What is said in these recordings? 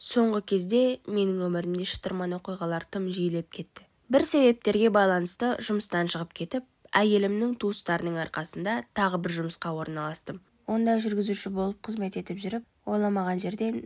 Соңғы кезде менің өмірімде шытырман оқиғалар тым жиілеп кетті. Бір себептерге байланысты жұмыстан шығып кетіп, әйелімнің туыстарының арқасында тағы бір жұмысқа орналастым. Онда жүргізуші болып қызмет етіп жүріп, ойламаған жерден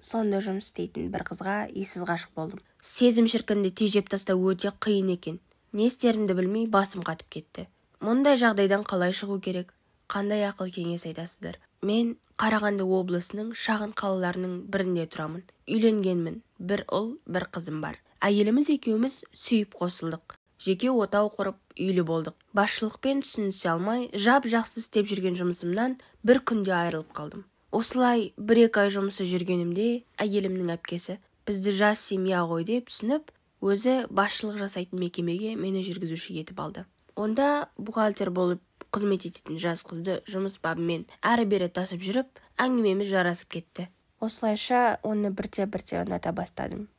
сонда жұмыс істейтін бір қызға ессіз ғашық болдым. Сезім шіркінді тежеп тастау өте қиын екен. Не істерімді білмей басым қатып кетті. Мұндай жағдайдан қалай шығу керек? Қандай ақыл кеңес айтасыздар? Мен Қарағанды облысының шағын қалаларының бірінде тұрамын. Үйленгенмін. Бір ұл, бір қызым бар. Әйеліміз екеуміз сүйіп қосылдық. Жеке отау құрып, үйлі болдық. Басшылықпен түсінісе алмай, жап-жақсы істеп жүрген жұмысымнан бір күнде айырылып қалдым. Осылай 1-2 ай жұмысы жүргенімде әйелімнің әпкесі бізді жас семья ғой деп түсініп, өзі басшылық жасайтын мекемеге мені жүргізуші етіп алды. Онда бухгалтер болып қызмет ететін жас қызды жұмыс бабымен әрі-бері тасып жүріп, әңгімеміз жарасып кетті. Осылайша оны бірте-бірте ұната бастадым.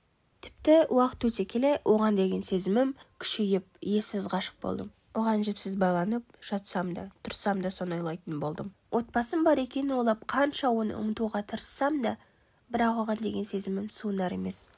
Тіпті уақыт өте келе оған деген сезімім күшейіп, ессіз ғашық болдым. Оған жіпсіз байланып, жатсам да, тұрсам да соны ойлайтын болдым. Отбасым бар екенін ойлап қанша оны ұмытуға тырыссам да, бірақ оған деген сезімім суынар емес.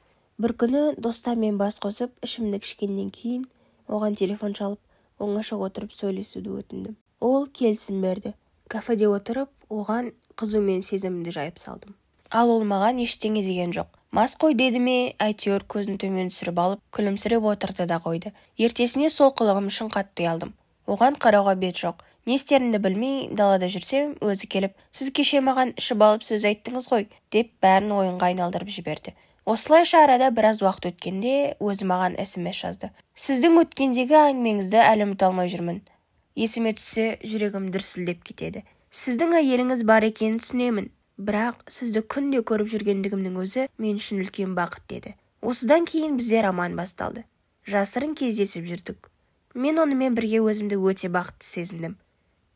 Бір күні достармен бас қосып, ішімдік ішкеннен кейін оған телефон шалып, оңаша отырып сөйлесуді өтіндім. Ол келісім берді. Кафеде отырып, оған қызумен сезімімді жайып салдым. Ал ол маған ештеңе деген жоқ. Мас қой деді ме, әйтеуір көзін төмен түсіріп алып, күлімсіреп отырды да қойды. Ертесіне сол қылығым үшін қатты ұялдым. Оған қарауға бет жоқ. Не істерімді білмей, далада жүрсем, өзі келіп, сіз кеше маған ішіп алып сөз айттыңыз ғой, деп бәрін ойынға айналдырып жіберді. Осылайша арада біраз уақыт өткенде өзі маған SMS жазды. Сіздің өткендегі әңгімеңізді әлі ұмыта алмай жүрмін. Есіме түссе, жүрегім дүрсілдеп кетеді. Сіздің әйеліңіз бар екенін түсінемін, бірақ сізді күнде көріп жүргендігімнің өзі мен үшін үлкен бақыт деді. Осыдан кейін бізде роман басталды. Жасырын кездесіп жүрдік. Мен онымен бірге өзімді өте бақытты сезіндім.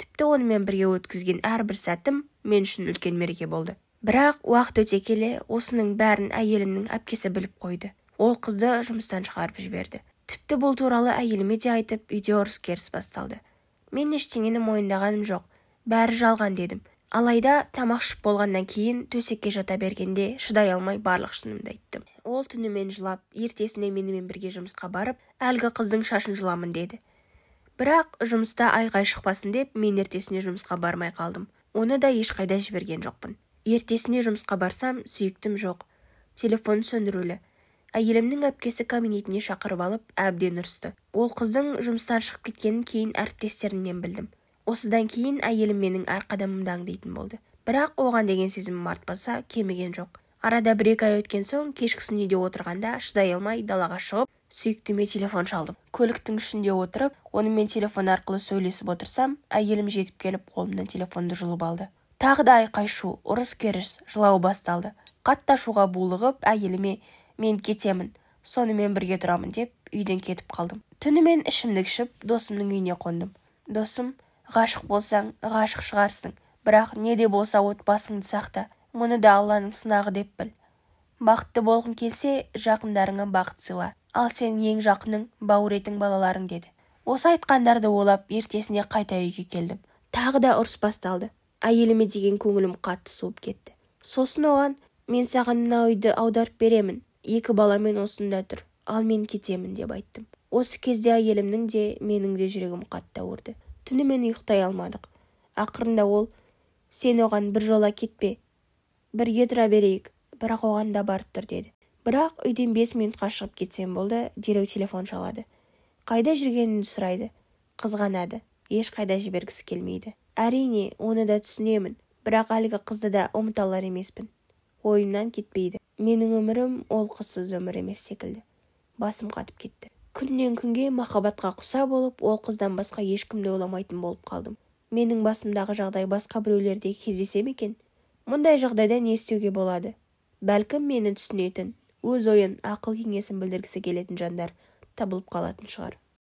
Тіпті онымен бірге өткізген әрбір сәтім мен үшін үлкен мереке болды. Бірақ уақыт өте келе осының бәрін әйелімнің әпкесі біліп қойды. Ол қызды жұмыстан шығарып жіберді. Тіпті бұл туралы әйеліме де айтып, үйде ұрыс-керіс басталды. Мен ештеңені мойындағаным жоқ. Бәрі жалған дедім. Алайда тамақ ішіп болғаннан кейін төсекке жата бергенде шыдай алмай барлық шынымды айттым. Ол түнімен жылап, ертесіне менімен бірге жұмысқа барып, әлгі қыздың шашын жұламын деді. Бірақ жұмыста айғай шықпасын деп, мен ертесіне жұмысқа бармай қалдым. Оны да ешқайда жіберген жоқпын. Ертесіне жұмысқа барсам, сүйіктім жоқ. Телефон сөндірулі. Әйелімнің әпкесі кабинетіне шақырып алып, әбден ұрысты. Ол қыздың жұмыстан шығып кеткенін кейін әріптестерімнен білдім. Осыдан кейін әйелім менің әр қадамымды аңдайтын болды. Бірақ оған деген сезімім артпаса, кеміген жоқ. Арада 1-2 ай өткен соң, кешкісін үйде отырғанда шыдай алмай далаға шығып, сүйіктіме телефон шалдым. Көліктің ішінде отырып, онымен телефон арқылы сөйлесіп отырсам, әйелім жетіп келіп, қолымнан телефонды жұлып алды. Тағы да айқай-шу, ұрыс-керіс, жылау басталды. Қатты ашуға булығып, әйеліме мен кетемін, сонымен бірге тұрамын деп, үйден кетіп қалдым. Түнімен ішімдік ішіп, досымның үйіне қондым. Досым, ғашық болсаң, ғашық шығарсың, бірақ не де болса отбасыңды сақта, мұны да Алланың сынағы деп біл. Бақытты болғың келсе, жақындарыңа бақыт сыйла, ал сенің ең жақының бауыр етің балаларың деді. Осы айтқандарды ойлап, ертесіне қайта үйге келдім. Тағы да ұрыс басталды. Әйеліме деген көңілім қатты суып кетті. Сосын оған, мен саған мына үйді аударып беремін, 2 баламен осында тұр, ал мен кетемін деп айттым. Осы кезде әйелімнің де, менің де жүрегім қатты ауырды. Түнімен ұйықтай алмадық. Ақырында ол, сен оған бір жола кетпе, бірге тұра берейік, бірақ оған да барып тұр деді. Бірақ үйден 5 минутқа шығып кетсем болды, дереу телефон шалады. Қайда жүргенімді сұрайды. Қызғанады, ешқайда жібергісі келмейді. Әрине, оны да түсінемін, бірақ әлгі қызды да ұмыта алар емеспін. Ойымнан кетпейді. Менің өмірім ол қызсыз өмір емес секілді. Басым қатып кетті. Күннен күнге махаббатқа құса болып, ол қыздан басқа ешкімді ойламайтын болып қалдым. Менің басымдағы жағдай басқа біреулерде кездесе ме екен? Мұндай жағдайда не істеуге болады? Бәлкім мені түсінетін, өз ойын, ақыл кеңесін білдіргісі келетін жандар табылып қалатын шығар.